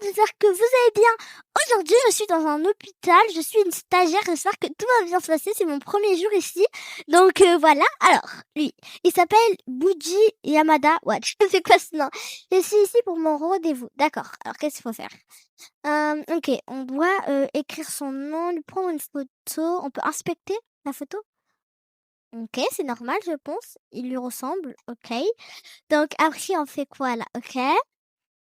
j'espère que vous allez bien. Aujourd'hui, je suis dans un hôpital, je suis une stagiaire, j'espère que tout va bien se passer, c'est mon premier jour ici. Donc voilà, alors, lui, il s'appelle Buji Yamada Watch. C'est quoi ce nom? Je suis ici pour mon rendez-vous. D'accord, alors qu'est-ce qu'il faut faire? Ok, on doit écrire son nom, lui prendre une photo, on peut inspecter la photo? Ok, c'est normal, je pense. Il lui ressemble, ok. Donc après, on fait quoi là? Ok.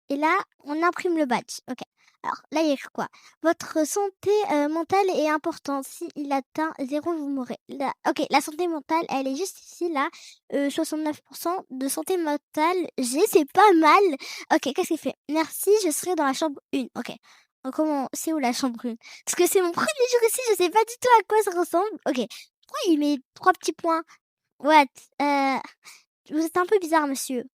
Et là, on imprime le badge. OK. Alors là, il y a écrit quoi? Votre santé mentale est importante. S'il atteint 0, vous mourrez. Là, OK, la santé mentale, elle est juste ici, là. 69% de santé mentale. C'est pas mal. OK, qu'est-ce qu'il fait? Merci, je serai dans la chambre 1. OK. Donc, comment, c'est où la chambre 1? Parce que c'est mon premier jour ici, je sais pas du tout à quoi ça ressemble. OK. Pourquoi il met 3 petits points? What? Vous êtes un peu bizarre, monsieur.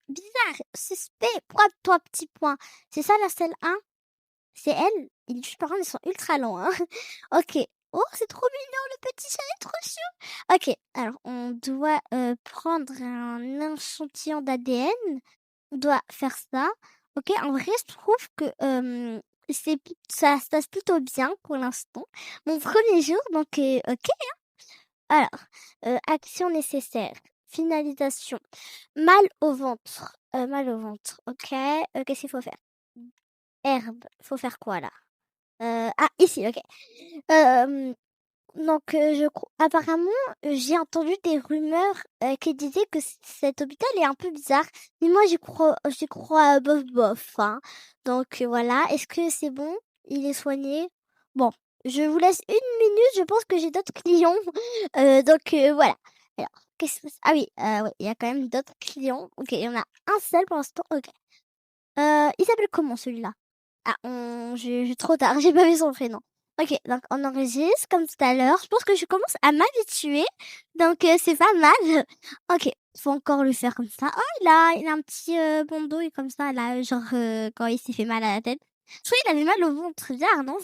Bizarre, suspect, pourquoi 3 petits points? C'est ça la salle 1? C'est elle? Il juste par contre, ils sont ultra longs, hein. Ok. Oh, c'est trop mignon, le petit chat est trop chou. Ok, alors on doit prendre un échantillon d'ADN. On doit faire ça. Ok, en vrai, je trouve que ça se passe plutôt bien pour l'instant. Mon premier jour, donc ok. Alors, action nécessaire. Finalisation. Mal au ventre. Mal au ventre. OK. Qu'est-ce qu'il faut faire? Herbe. Faut faire quoi là? Ah, ici, OK. Donc, apparemment, j'ai entendu des rumeurs qui disaient que cet hôpital est un peu bizarre. Mais moi, j'y crois bof bof. Hein. Donc, voilà. Est-ce que c'est bon? Il est soigné? Bon, je vous laisse une minute. Je pense que j'ai d'autres clients. Donc, voilà. Alors, qu'est-ce que Ah oui, ouais, il y a quand même d'autres clients. OK, il y en a un seul pour l'instant. OK. Il s'appelle comment celui-là? Ah, j'ai trop tard, j'ai pas vu son prénom. OK, donc on enregistre comme tout à l'heure. Je pense que je commence à m'habituer, donc c'est pas mal. OK, faut encore le faire comme ça. Oh, il a un petit bandeau et comme ça là, genre quand il s'est fait mal à la tête. Je crois qu'il avait mal au ventre, bizarre, non?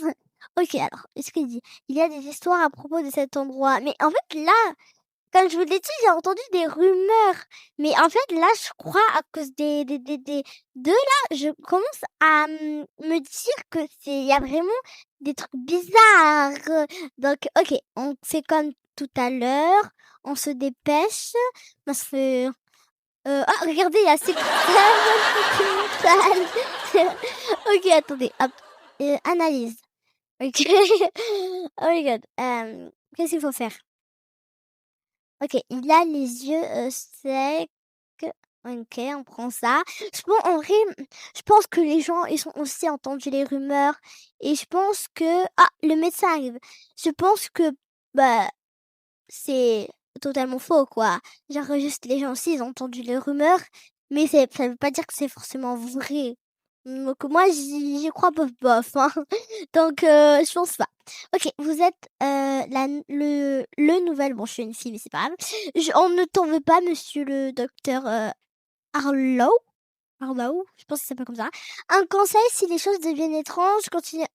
OK, alors, est-ce qu'il dit? Il y a des histoires à propos de cet endroit. Mais en fait, là, comme je vous l'ai dit, j'ai entendu des rumeurs. Mais en fait, là, je crois à cause de là, je commence à me dire que il y a vraiment des trucs bizarres. Donc, ok, on fait comme tout à l'heure. On se dépêche. Parce que, ah, regardez, il y a ces mentale. Ok, attendez, hop. Analyse. Ok. Oh my god. Qu'est-ce qu'il faut faire? OK, il a les yeux, secs. OK, on prend ça. En vrai, je pense que les gens, ils ont aussi entendu les rumeurs et je pense que ah, le médecin arrive. Je pense que, bah, c'est totalement faux, quoi. Genre, juste les gens aussi, ils ont entendu les rumeurs, mais ça veut pas dire que c'est forcément vrai. Donc moi, j'y crois bof bof, hein. Donc je pense pas. OK, vous êtes, le nouvel bon, je suis une fille, mais c'est pas grave. On ne t'en veut pas, monsieur le docteur, Harlow? Harlow? Je pense qu'il s'appelle comme ça. Un conseil, si les choses deviennent étranges, continuez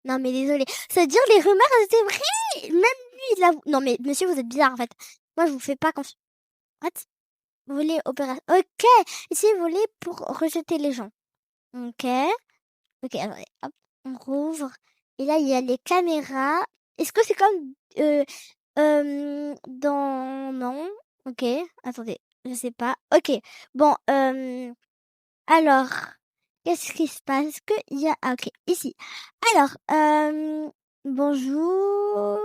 non mais désolée. Ça veut dire les rumeurs, elles étaient vraies! Même lui, il avoue non mais monsieur, vous êtes bizarre, en fait. Moi, je vous fais pas confiance. What? Vous voulez OK! Ici, vous voulez pour rejeter les gens. OK. OK, attendez, hop, on rouvre et là, il y a les caméras. Est-ce que c'est comme, dans non, OK, attendez, je sais pas. OK, bon, alors, qu'est-ce qui se passe? Est-ce qu'il y a ah OK, ici. Alors, bonjour,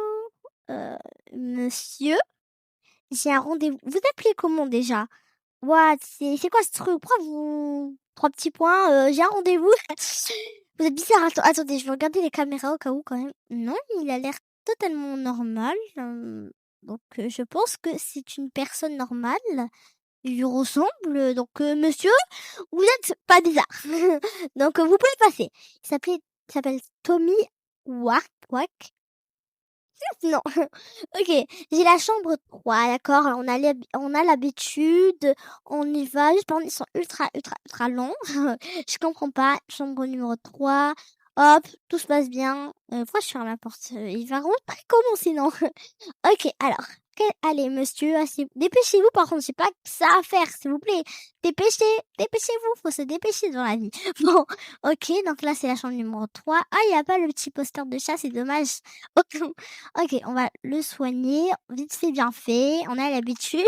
monsieur, j'ai un rendez-vous. Vous appelez comment déjà? What? C'est quoi ce truc? Pourquoi vous 3 petits points, j'ai un rendez-vous. Vous êtes bizarre. Attendez, je vais regarder les caméras au cas où quand même. Non, il a l'air totalement normal. Donc je pense que c'est une personne normale. Il lui ressemble. Donc monsieur, vous êtes pas bizarre. Donc vous pouvez passer. Il s'appelle Tommy Wack. Non. OK, j'ai la chambre 3, d'accord? On a l'habitude, on y va, juste par contre, ils sont ultra, ultra, ultra longs. Je comprends pas. Chambre numéro 3, hop, tout se passe bien. Pourquoi je ferme la porte? Il va rentrer comment sinon? OK, alors, Allez, monsieur, dépêchez-vous, par contre, j'ai pas que ça à faire, s'il vous plaît. Dépêchez-vous, faut se dépêcher dans la vie. Bon, ok, donc là, c'est la chambre numéro 3. Ah, il n'y a pas le petit poster de chat, c'est dommage. Ok, on va le soigner. Vite fait, bien fait. On a l'habitude.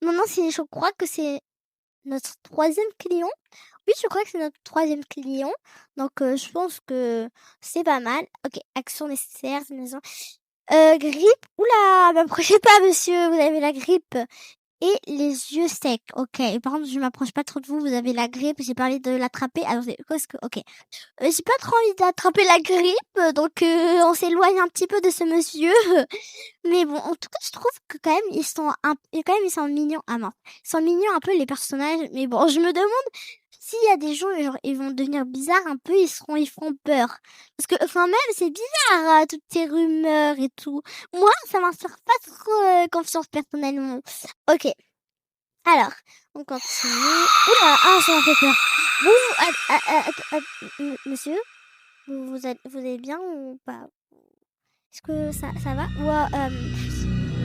Maintenant, je crois que c'est notre troisième client. Oui, je crois que c'est notre troisième client. Donc, je pense que c'est pas mal. Ok, action nécessaire, maison. Grippe. Oula, m'approchez pas, monsieur. Vous avez la grippe. Et les yeux secs. Ok. Par contre, je m'approche pas trop de vous. Vous avez la grippe. J'ai parlé de l'attraper. Alors, qu'est-ce que... Ok. J'ai pas trop envie d'attraper la grippe. Donc, on s'éloigne un petit peu de ce monsieur. Mais bon, en tout cas, je trouve que quand même, ils sont mignons. Ah non. Ils sont mignons un peu, les personnages. Mais bon, je me demande s'il y a des gens, genre, ils vont devenir bizarres un peu, ils feront peur. Parce que, enfin, même, c'est bizarre, toutes ces rumeurs et tout. Moi, ça m'inspire pas trop confiance personnellement. Ok. Alors, on continue. Oula, ah, ça m'a fait peur. Monsieur, vous allez bien ou pas? Est-ce que ça va? Ou,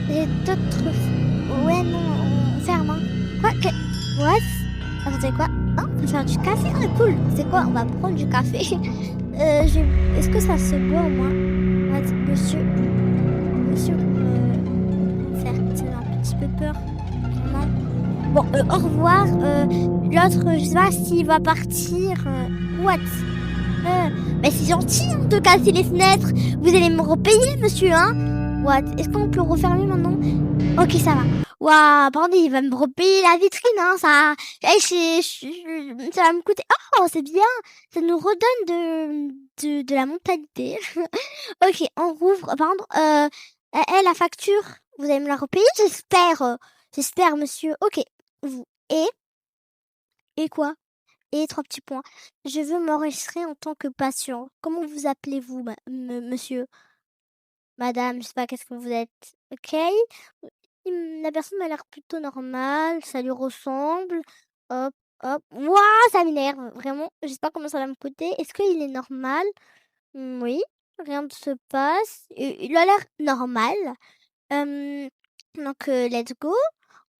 j'ai d'autres... Ouais, non, on ferme, hein. Quoi? What? Attendez, quoi? Ah, on peut faire du café? Ah, cool. C'est quoi? On va prendre du café. Est-ce que ça se boit au moins? What? Monsieur, faire un petit peu peur. Vraiment. Bon, au revoir. L'autre, je sais pas s'il va partir. What? Mais c'est gentil hein, de casser les fenêtres. Vous allez me repayer, monsieur, hein? What? Est-ce qu'on peut refermer maintenant? Ok, ça va. Waouh, pardon, il va me repayer la vitrine, hein, ça. Ça va me coûter. Oh, c'est bien. Ça nous redonne de la mentalité. Ok, on rouvre. Pardon, la facture, vous allez me la repayer, j'espère. J'espère, monsieur. Ok. Vous. Et quoi? Et 3 petits points. Je veux m'enregistrer en tant que patient. Comment vous appelez-vous, monsieur? Madame, je sais pas qu'est-ce que vous êtes. Ok. La personne m'a l'air plutôt normale, ça lui ressemble. Hop, hop. Waouh, ça m'énerve, vraiment. Je sais pas comment ça va me coûter. Est-ce qu'il est normal? Oui, rien ne se passe. Il a l'air normal. Donc, let's go.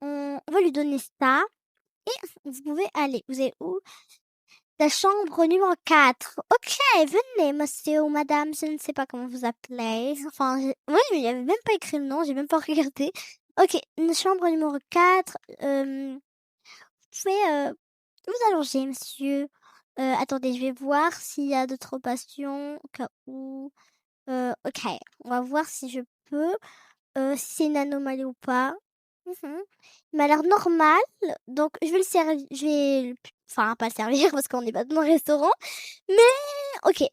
On va lui donner ça. Et vous pouvez aller. Vous êtes où? La chambre numéro 4. Ok, venez, monsieur ou madame, je ne sais pas comment vous appelez. Enfin, oui, mais il n'y avait même pas écrit le nom, j'ai même pas regardé. Ok, une chambre numéro 4. Vous pouvez vous allonger, monsieur. Attendez, je vais voir s'il y a d'autres patients au cas où. Ok, on va voir si je peux. Si c'est une anomalie ou pas. Mhm. Il m'a l'air normal, donc je vais le servir. Enfin, pas le servir parce qu'on n'est pas dans un restaurant. Mais ok,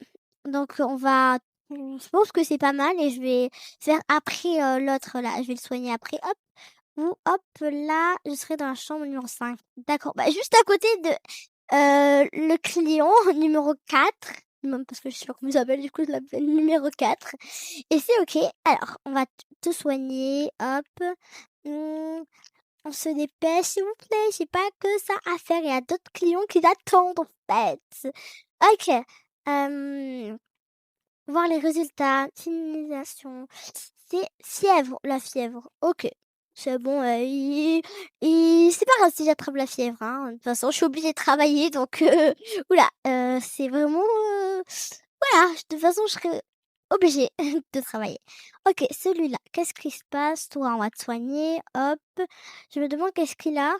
donc je pense que c'est pas mal et je vais faire après l'autre là. Je vais le soigner après. Hop, ou hop, là, je serai dans la chambre numéro 5. D'accord, bah juste à côté de le client numéro 4. Même parce que je suis sûre qu'on s'appelle, du coup, je l'appelle numéro 4. Et c'est ok. Alors, on va te soigner. Hop. On se dépêche, s'il vous plaît. J'ai pas que ça à faire. Il y a d'autres clients qui attendent, en fait. Ok. Voir les résultats. Finalisation. C'est fièvre. La fièvre. Ok. C'est bon. C'est pas grave si j'attrape la fièvre. Hein. De toute façon, je suis obligée de travailler. Donc, oula. C'est vraiment... Voilà. De toute façon, je serai obligée de travailler. Ok, celui-là, qu'est-ce qui se passe? Toi, on va te soigner. Hop. Je me demande qu'est-ce qu'il a.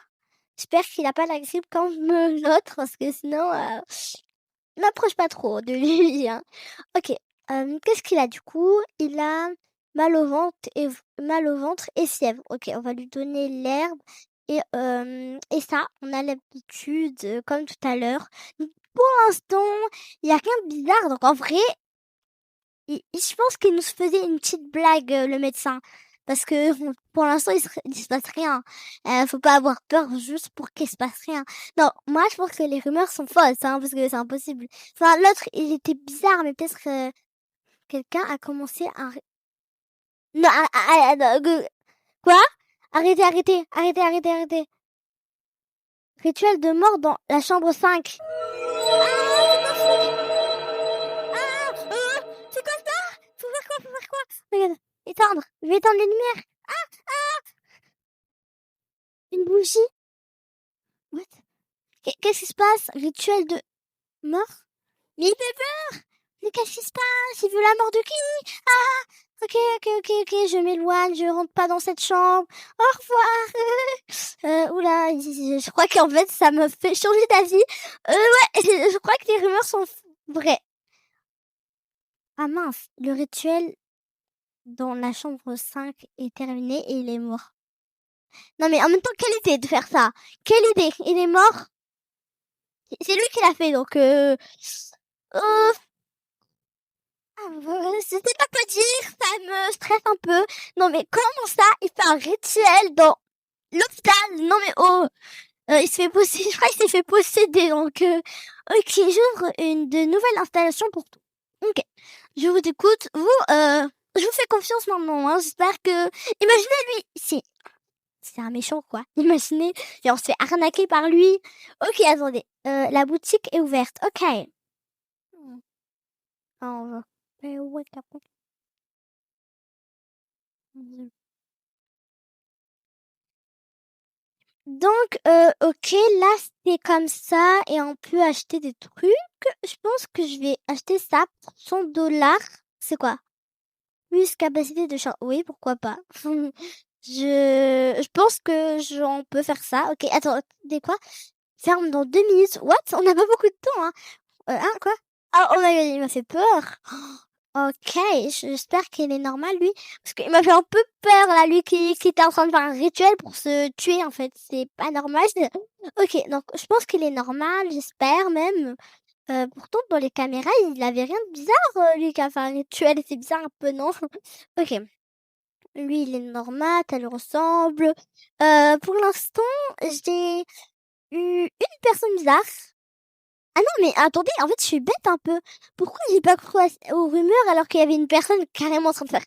J'espère qu'il a pas la grippe comme l'autre, parce que sinon, n'approche pas trop de lui. Hein. Ok. Qu'est-ce qu'il a du coup? Il a mal au ventre et fièvre. Ok, on va lui donner l'herbe. Et ça, on a l'habitude, comme tout à l'heure. Pour l'instant, il n'y a rien de bizarre. Donc en vrai, je pense qu'il nous faisait une petite blague, le médecin. Parce que pour l'instant, il se passe rien. Faut pas avoir peur juste pour qu'il se passe rien. Non, moi, je pense que les rumeurs sont fausses, hein, parce que c'est impossible. Enfin, l'autre, il était bizarre, mais peut-être que quelqu'un a commencé à... Non, quoi? Arrêtez. Rituel de mort dans la chambre 5. C'est quoi ça? Faut faire quoi? Regarde, éteindre. Je vais éteindre les lumières. bougie. What? Qu'est-ce qui se passe? Rituel de mort? Mais il fait peur! Mais qu'est-ce qui se passe? Il veut la mort de qui? Ah! Ok, ok, je m'éloigne, je rentre pas dans cette chambre. Au revoir! Oula, je crois qu'en fait, ça me fait changer d'avis. Ouais, je crois que les rumeurs sont vraies. Ah mince, le rituel dans la chambre 5 est terminé et il est mort. Non mais en même temps, quelle idée de faire ça? Quelle idée? Il est mort? C'est lui qui l'a fait, donc euh, je sais pas quoi dire, ça me stresse un peu. Non mais comment ça, il fait un rituel dans l'hôpital? Non mais oh, il se fait posséder, je crois qu'il s'est fait posséder, donc ok, j'ouvre de nouvelles installations pour tout. Ok, je vous écoute, vous, je vous fais confiance maintenant, hein, j'espère que... Imaginez lui, c'est un méchant quoi, imaginez, et on se fait arnaquer par lui. Ok, attendez, la boutique est ouverte, ok. On va... Ouais, donc, ok, là c'est comme ça et on peut acheter des trucs. Je pense que je vais acheter ça pour 100 $. C'est quoi? Plus capacité de champ. Oui, pourquoi pas. Je pense que j'en peux faire ça. Ok, attends, des quoi? Ferme dans 2 minutes. What? On n'a pas beaucoup de temps, hein. Hein, quoi? Ah, oh my god, il m'a fait peur. Ok, j'espère qu'il est normal, lui. Parce qu'il m'a fait un peu peur, là, lui qui était en train de faire un rituel pour se tuer, en fait. C'est pas normal. Ok, donc je pense qu'il est normal, j'espère même. Pourtant, dans les caméras, il avait rien de bizarre, lui qui a fait un rituel. C'est bizarre un peu, non? Ok. Lui, il est normal, ça lui ressemble. Pour l'instant, j'ai eu une personne bizarre. Ah non, mais attendez, en fait, je suis bête un peu. Pourquoi j'ai pas cru aux rumeurs alors qu'il y avait une personne carrément en train de faire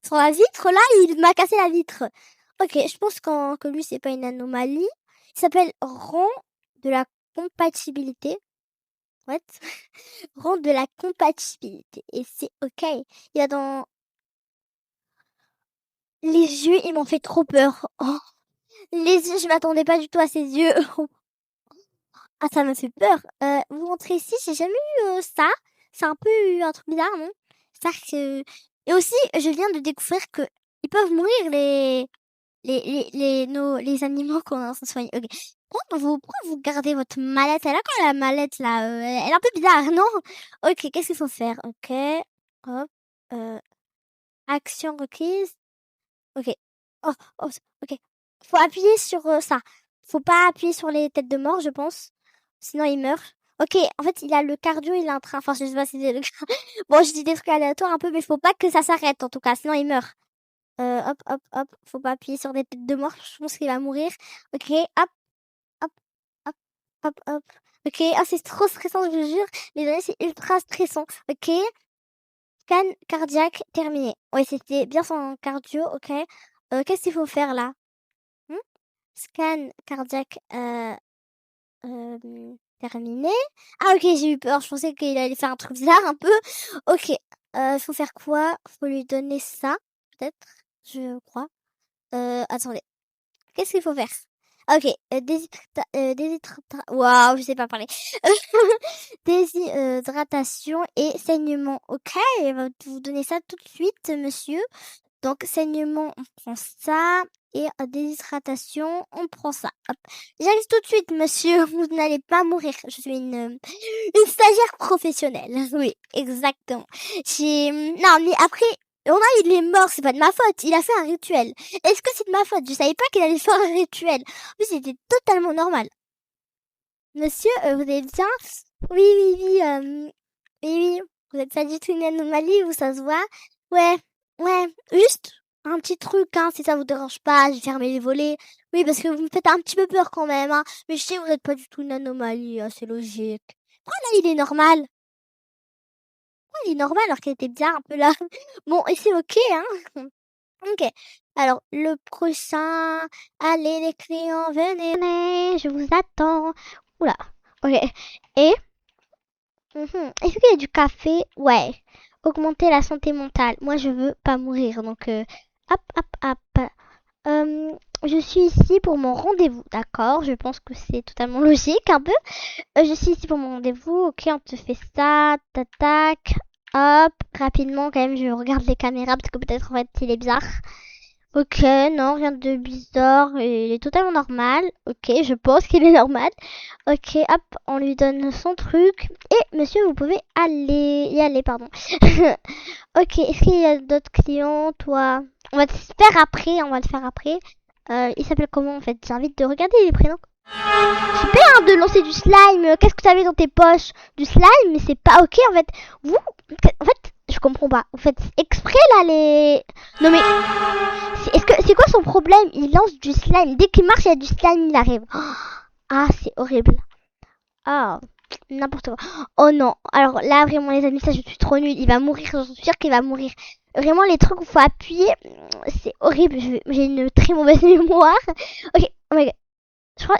sur la vitre? Là, il m'a cassé la vitre. Ok, je pense que lui, c'est pas une anomalie. Il s'appelle rang de la compatibilité. What? Rang de la compatibilité. Et c'est ok. Il y a dans les yeux, ils m'ont fait trop peur. Oh, les yeux, je m'attendais pas du tout à ses yeux. Ah, ça me fait peur. Vous rentrez ici, j'ai jamais eu ça. C'est un peu un truc bizarre, non? C'est-à-dire que... Et aussi, je viens de découvrir que ils peuvent mourir les animaux qu'on est en train de soigner. Ok. Pourquoi vous gardez votre mallette? Elle a quoi la mallette là? Elle est un peu bizarre, non? Ok, qu'est-ce qu'il faut faire? Ok. Hop. Euh, action requise. Ok. Oh, oh, ok. Faut appuyer sur ça. Faut pas appuyer sur les têtes de mort, je pense. Sinon, il meurt. Ok, en fait, il a le cardio, il est en train... Enfin, je sais pas si c'est le... Bon, je dis des trucs aléatoires un peu, mais faut pas que ça s'arrête, en tout cas. Sinon, il meurt. Hop. Faut pas appuyer sur des têtes de mort. Je pense qu'il va mourir. Ok, hop, hop, hop, hop. Ok, ah, c'est trop stressant, je vous jure. Les données, c'est ultra stressant. Ok, scan cardiaque terminé. Ouais, c'était bien son cardio, ok. Qu'est-ce qu'il faut faire là? Hmm? Scan cardiaque terminé. Ah ok, j'ai eu peur. Je pensais qu'il allait faire un truc bizarre un peu. Ok. Faut faire quoi? Faut lui donner ça, peut-être. Je crois. Attendez. Qu'est-ce qu'il faut faire? Ok. Waouh, je sais pas parler. Déshydratation et saignement. Ok, elle va vous donner ça tout de suite, monsieur. Donc, saignement, on prend ça. Et déshydratation, on prend ça. Hop. J'arrive tout de suite, monsieur. Vous n'allez pas mourir. Je suis une stagiaire professionnelle. Oui, exactement. Non, mais après, il est mort. C'est pas de ma faute. Il a fait un rituel. Est-ce que c'est de ma faute? Je savais pas qu'il allait faire un rituel. En plus, c'était totalement normal. Monsieur, vous êtes bien? Oui, oui. Vous êtes pas du tout une anomalie ou ça se voit? Ouais, juste un petit truc, hein, si ça vous dérange pas, j'ai fermé les volets. Oui, parce que vous me faites un petit peu peur quand même, hein. Mais je sais, vous êtes pas du tout une anomalie, c'est logique. Pourquoi là, il est normal? Pourquoi il est normal alors qu'il était bien un peu là? Bon, et c'est ok, hein. Ok. Alors, le prochain. Allez, les clients, venez, je vous attends. Oula. Ok. Et est-ce qu'il y a du café? Ouais. Augmenter la santé mentale. Moi, je veux pas mourir. Donc, hop. Je suis ici pour mon rendez-vous, d'accord? Je pense que c'est totalement logique, un peu. Je suis ici pour mon rendez-vous, ok, on te fait ça, tac, tac, hop, rapidement quand même, je regarde les caméras parce que peut-être en fait il est bizarre. Ok, non, rien de bizarre, il est totalement normal. Ok, je pense qu'il est normal. Ok, hop, on lui donne son truc. Et monsieur, vous pouvez y aller, pardon. Ok, est-ce qu'il y a d'autres clients, toi? On va te faire après, on va le faire après. Il s'appelle comment en fait? J'ai envie de regarder les prénoms. Super hein, de lancer du slime. Qu'est-ce que tu avais dans tes poches? Du slime, mais c'est pas ok en fait. Vous, en fait, je comprends pas. Vous faites exprès là les. Non mais, c'est quoi son problème? Il lance du slime. Dès qu'il marche, il y a du slime, il arrive. Ah, c'est horrible. Ah, n'importe quoi. Oh non. Alors là, vraiment, les amis, ça, je suis trop nulle. Il va mourir. Je suis sûre qu'il va mourir. Vraiment, les trucs où il faut appuyer, c'est horrible. J'ai une très mauvaise mémoire. Ok, oh my god. Je crois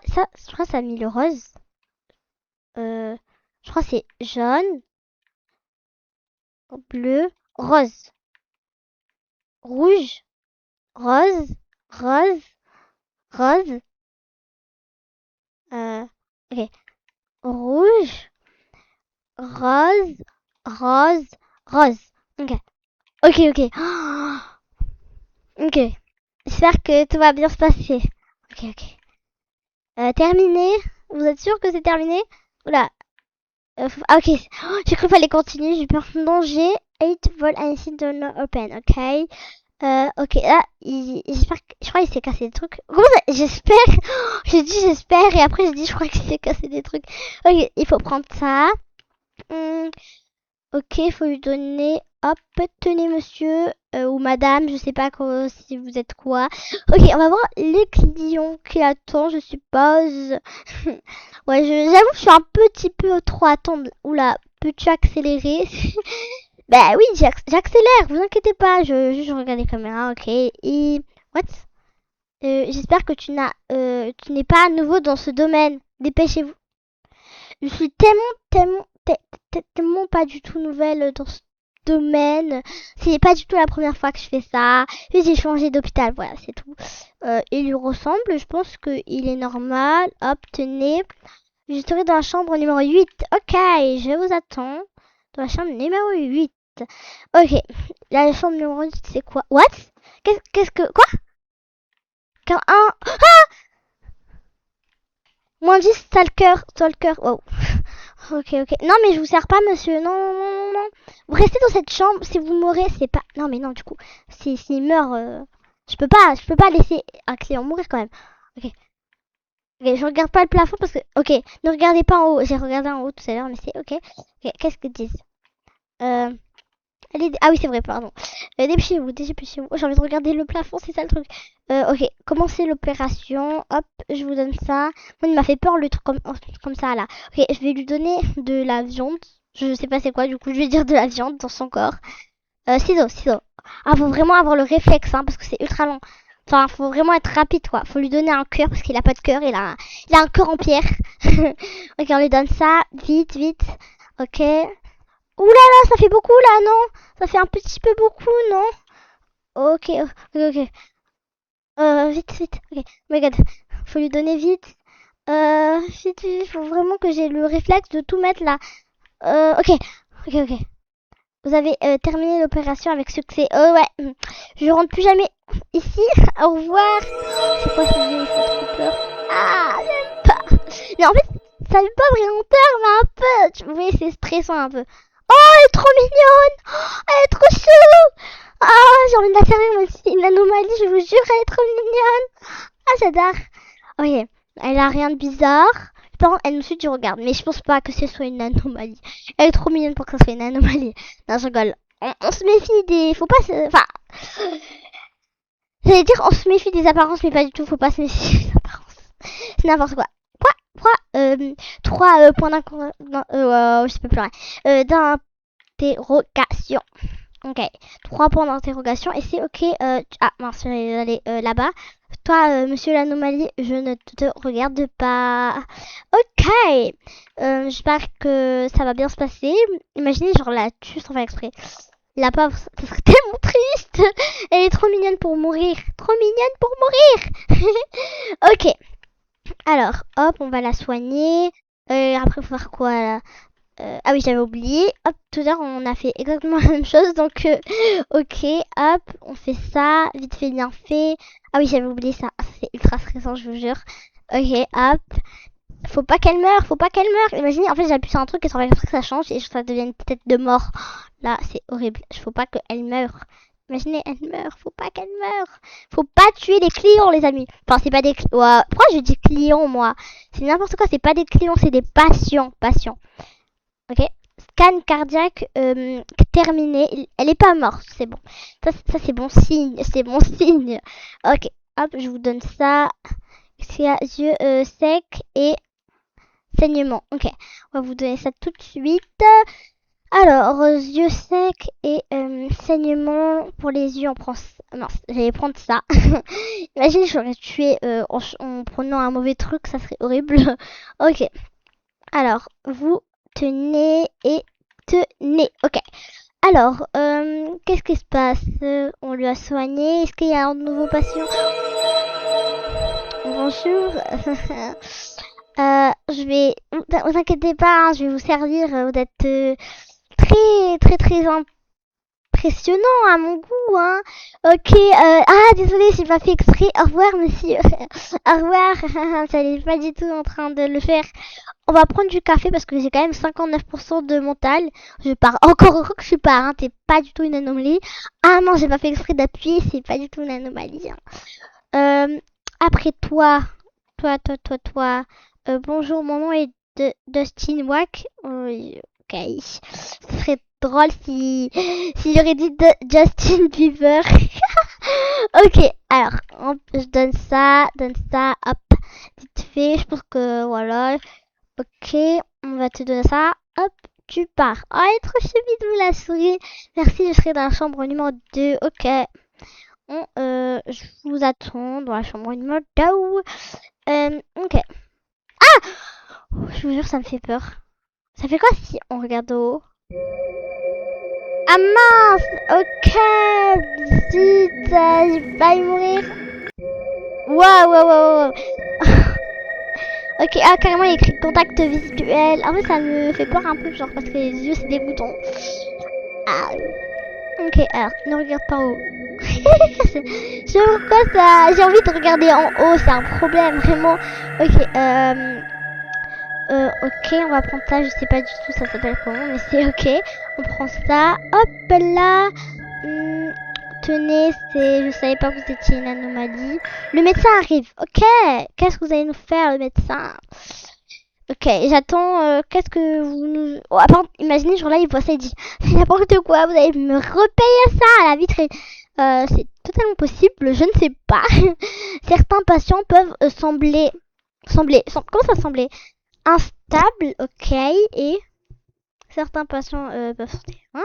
que ça a mis le rose. Je crois que c'est jaune, bleu, rose, rouge, rose, rose, rose. Ok. Rouge, rose, rose, rose. Ok. Ok, ok. Ok. J'espère que tout va bien se passer. Ok, ok. Terminé. Vous êtes sûr que c'est terminé? Oula. Ah, ok. J'ai cru qu'il fallait continuer. J'ai peur de danger. 8 volts and don't open. Ok. Ok. Là, j'espère que... Je crois qu'il s'est cassé des trucs. Comment ça? J'espère. J'ai dit j'espère et après j'ai dit je crois qu'il s'est cassé des trucs. Ok. Il faut prendre ça. Hmm. Ok, il faut lui donner. Hop, tenez monsieur ou madame, je sais pas si vous êtes quoi. Ok, on va voir les clients qui attendent, je suppose. Ouais, j'avoue, je suis un petit peu trop attendre. Oula, peux-tu accélérer? Bah oui, j'accélère, vous inquiétez pas, je regarde les caméras, ok. Et what? J'espère que tu n'es pas à nouveau dans ce domaine. Dépêchez-vous. Je suis tellement pas du tout nouvelle dans ce domaine. C'est pas du tout la première fois que je fais ça. Puis j'ai changé d'hôpital, voilà, c'est tout. Il lui ressemble, je pense qu'il est normal. Hop, tenez. Je serai dans la chambre numéro 8. Ok, je vous attends. Dans la chambre numéro 8. Ok, la chambre numéro 8, c'est quoi? What? Qu'est-ce que... Quoi? Car un... Moins 10, stalker. Wow. Ok, ok. Non, mais je vous sers pas, monsieur. Non, non, non, non, non. Vous restez dans cette chambre. Si vous mourrez, c'est pas. Non, mais non, du coup. S'il meurt, je peux pas laisser un client mourir quand même. Ok. Ok, je regarde pas le plafond parce que. Ok, ne regardez pas en haut. J'ai regardé en haut tout à l'heure, mais c'est ok. Ok, qu'est-ce qu'ils disent? Euh. Ah oui, c'est vrai, pardon. Dépêchez-vous. J'ai envie de regarder le plafond, c'est ça le truc. Ok, commencez l'opération. Hop, je vous donne ça. Moi, il m'a fait peur le truc comme ça là. Ok, je vais lui donner de la viande. Je sais pas c'est quoi, du coup, je vais dire de la viande dans son corps. Ciseaux. Ah, faut vraiment avoir le réflexe, hein, parce que c'est ultra long. Enfin, faut vraiment être rapide, quoi. Faut lui donner un cœur, parce qu'il a pas de cœur, il a un cœur en pierre. Ok, on lui donne ça. Vite, vite. Ok. Ouh là là, ça fait beaucoup là, non? Ça fait un petit peu beaucoup, non? Ok. Vite. Ok. Oh my god. Faut lui donner vite. Vite. Faut vraiment que j'ai le réflexe de tout mettre là. Ok. Vous avez terminé l'opération avec succès. Oh ouais. Je rentre plus jamais ici. Au revoir. C'est quoi ce jeu? Il fait trop peur. Ah, j'aime pas. Mais en fait, ça fait pas vraiment peur, mais un peu. Tu vois, c'est stressant un peu. Oh, elle est trop mignonne. Oh, elle est trop chou. Ah, j'ai envie de la faire moi aussi. Une anomalie, je vous jure, elle est trop mignonne. Ah, j'adore. Ok, elle a rien de bizarre. Par contre, elle nous suit du regard. Mais je pense pas que ce soit une anomalie. Elle est trop mignonne pour que ce soit une anomalie. Non, je rigole. On se méfie des... Faut pas se... Enfin... J'allais dire on se méfie des apparences, mais pas du tout. Faut pas se méfier des apparences. C'est n'importe quoi. Trois points je sais pas plus rien. D'interrogation. Ok. 3 points d'interrogation. Et c'est ok. Ah mince, je vais aller là-bas. Toi, monsieur l'anomalie, je ne te regarde pas. Ok. J'espère que ça va bien se passer. Imaginez, genre, la tue sans faire exprès. La pauvre, ça serait tellement triste. Elle est trop mignonne pour mourir. Trop mignonne pour mourir. Ok. Alors, hop, on va la soigner. Après, faut faire quoi là? Ah oui, j'avais oublié. Hop, tout à l'heure, on a fait exactement la même chose. Donc, ok, hop, on fait ça. Vite fait, bien fait. Ah oui, j'avais oublié ça. C'est ultra stressant, je vous jure. Ok, hop. Faut pas qu'elle meure, faut pas qu'elle meure. Imaginez, en fait, j'appuie sur un truc et sans faire exprès que ça change et ça devient une tête de mort. Là, c'est horrible. Faut pas qu'elle meure. Imaginez, elle meurt. Faut pas qu'elle meure. Faut pas tuer les clients, les amis. Enfin, c'est pas des clients. Ouais. Pourquoi je dis clients, moi? C'est n'importe quoi. C'est pas des clients, c'est des patients. Patients. Ok. Scan cardiaque terminé. Elle est pas morte. C'est bon. Ça c'est bon signe. C'est bon signe. Ok. Hop, je vous donne ça. Yeux secs et saignement. Ok. On va vous donner ça tout de suite. Alors, yeux secs et saignement pour les yeux, on prend ça. Non, j'allais prendre ça. Imagine, j'aurais tué en prenant un mauvais truc, ça serait horrible. Ok. Alors, vous tenez et tenez. Ok. Alors, qu'est-ce qui se passe? On lui a soigné. Est-ce qu'il y a un nouveau patient? Bonjour. Je vais... Vous inquiétez pas, hein, je vais vous servir. Vous êtes très, très, très impressionnant à mon goût, hein. Ok, ah, désolé, j'ai pas fait exprès. Au revoir, monsieur. Au revoir. J'allais pas du tout en train de le faire. On va prendre du café parce que j'ai quand même 59% de mental. Je pars encore heureux que je pars, hein. T'es pas du tout une anomalie. Ah non, j'ai pas fait exprès d'appuyer, c'est pas du tout une anomalie, hein. Après toi. Bonjour, mon nom est Dustin Wack. Ok. Ce serait drôle si j'aurais dit Justin Bieber. Ok, alors, je donne ça, hop, vite fait. Je pense que voilà. Ok, on va te donner ça. Hop, tu pars. Oh, elle est trop chou, la souris. Merci, je serai dans la chambre numéro 2. Ok. Je vous attends dans la chambre numéro 2. Ok. Je vous jure, ça me fait peur. Ça fait quoi si on regarde au haut? Ah mince! Ok! Zut! J'ai failli mourir. Waouh! Ok, ah, carrément, il y a écrit contact visuel. En vrai, ça me fait peur un peu, genre, parce que les yeux, c'est des boutons. Ah. Ok, alors, ne regarde pas en haut. Je sais pas pourquoi ça... J'ai envie de regarder en haut, c'est un problème, vraiment. Ok, ok, on va prendre ça, je sais pas du tout ça s'appelle comment, mais c'est ok. On prend ça, hop là. Tenez, je savais pas que vous étiez une anomalie. Le médecin arrive, ok. Qu'est-ce que vous allez nous faire, le médecin? Ok, j'attends, qu'est-ce que vous nous... Oh, attends, imaginez, genre là, il voit ça, il dit, c'est n'importe quoi, vous allez me repayer ça à la vitrine. C'est totalement possible, je ne sais pas. Certains patients peuvent comment ça sembler? Instable, ok, et certains patients peuvent hein.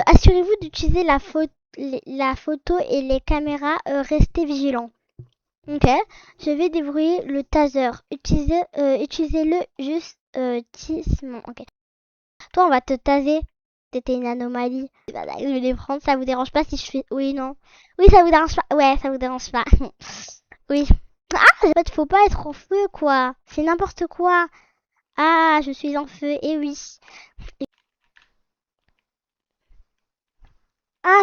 Assurez-vous d'utiliser la photo et les caméras, restez vigilants. Ok, je vais débrouiller le taser. Utilisez-le justement. Ok. Toi, on va te taser. T'étais une anomalie. Bah, je vais les prendre. Ça vous dérange pas si je fais... Oui, non. Oui, ça vous dérange pas. Ouais, ça vous dérange pas. Oui. Ah, en fait, faut pas être en feu, quoi. C'est n'importe quoi. Ah, je suis en feu. Et oui. Ah,